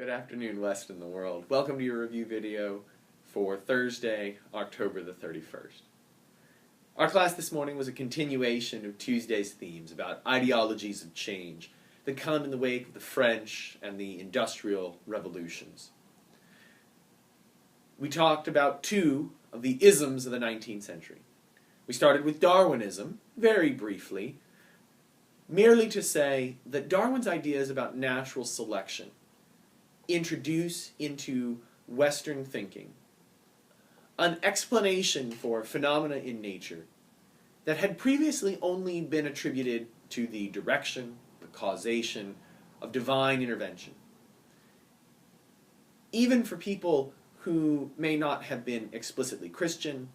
Good afternoon, West and the world. Welcome to your review video for Thursday, October the 31st. Our class this morning was a continuation of Tuesday's themes about ideologies of change that come in the wake of the French and the Industrial Revolutions. We talked about two of the isms of the 19th century. We started with Darwinism, very briefly, merely to say that Darwin's ideas about natural selection introduce into Western thinking an explanation for phenomena in nature that had previously only been attributed to the direction, the causation of divine intervention. Even for people who may not have been explicitly Christian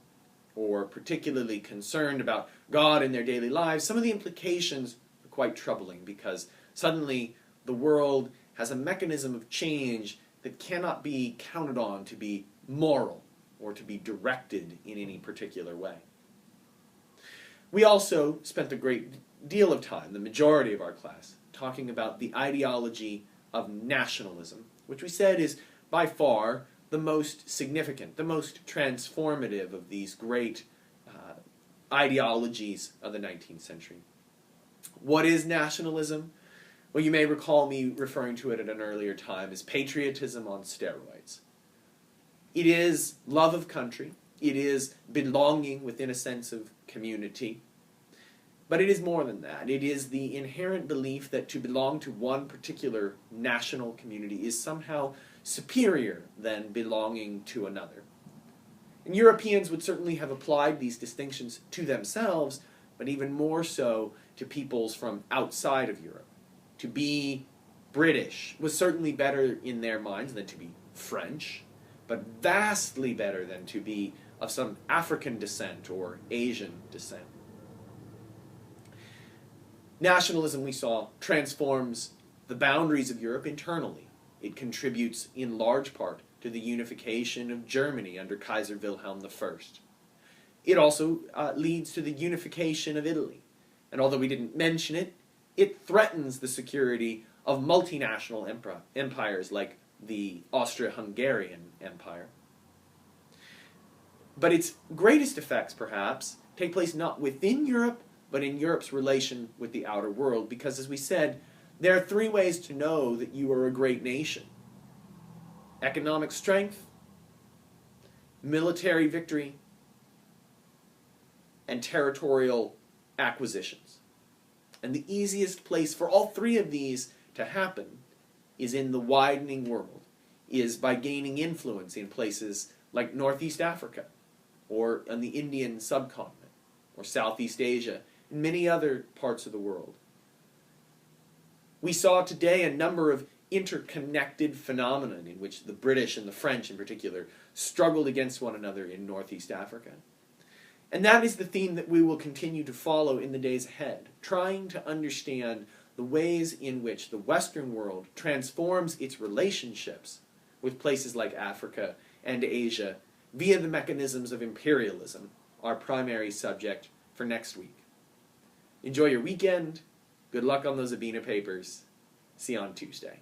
or particularly concerned about God in their daily lives, some of the implications are quite troubling because suddenly the world has a mechanism of change that cannot be counted on to be moral or to be directed in any particular way. We also spent a great deal of time, the majority of our class, talking about the ideology of nationalism, which we said is by far the most significant, the most transformative of these great ideologies of the 19th century. What is nationalism? Well, you may recall me referring to it at an earlier time as patriotism on steroids. It is love of country. It is belonging within a sense of community. But it is more than that. It is the inherent belief that to belong to one particular national community is somehow superior than belonging to another. And Europeans would certainly have applied these distinctions to themselves, but even more so to peoples from outside of Europe. To be British was certainly better in their minds than to be French, but vastly better than to be of some African descent or Asian descent. Nationalism, we saw, transforms the boundaries of Europe internally. It contributes in large part to the unification of Germany under Kaiser Wilhelm I. It also leads to the unification of Italy. And although we didn't mention it, it threatens the security of multinational empires like the Austro-Hungarian Empire. But its greatest effects, perhaps, take place not within Europe, but in Europe's relation with the outer world, because, as we said, there are three ways to know that you are a great nation: economic strength, military victory, and territorial acquisitions. And the easiest place for all three of these to happen is in the widening world, is by gaining influence in places like Northeast Africa, or on the Indian subcontinent, or Southeast Asia, and many other parts of the world. We saw today a number of interconnected phenomena in which the British and the French in particular struggled against one another in Northeast Africa. And that is the theme that we will continue to follow in the days ahead, trying to understand the ways in which the Western world transforms its relationships with places like Africa and Asia via the mechanisms of imperialism, our primary subject for next week. Enjoy your weekend. Good luck on those Abina papers. See you on Tuesday.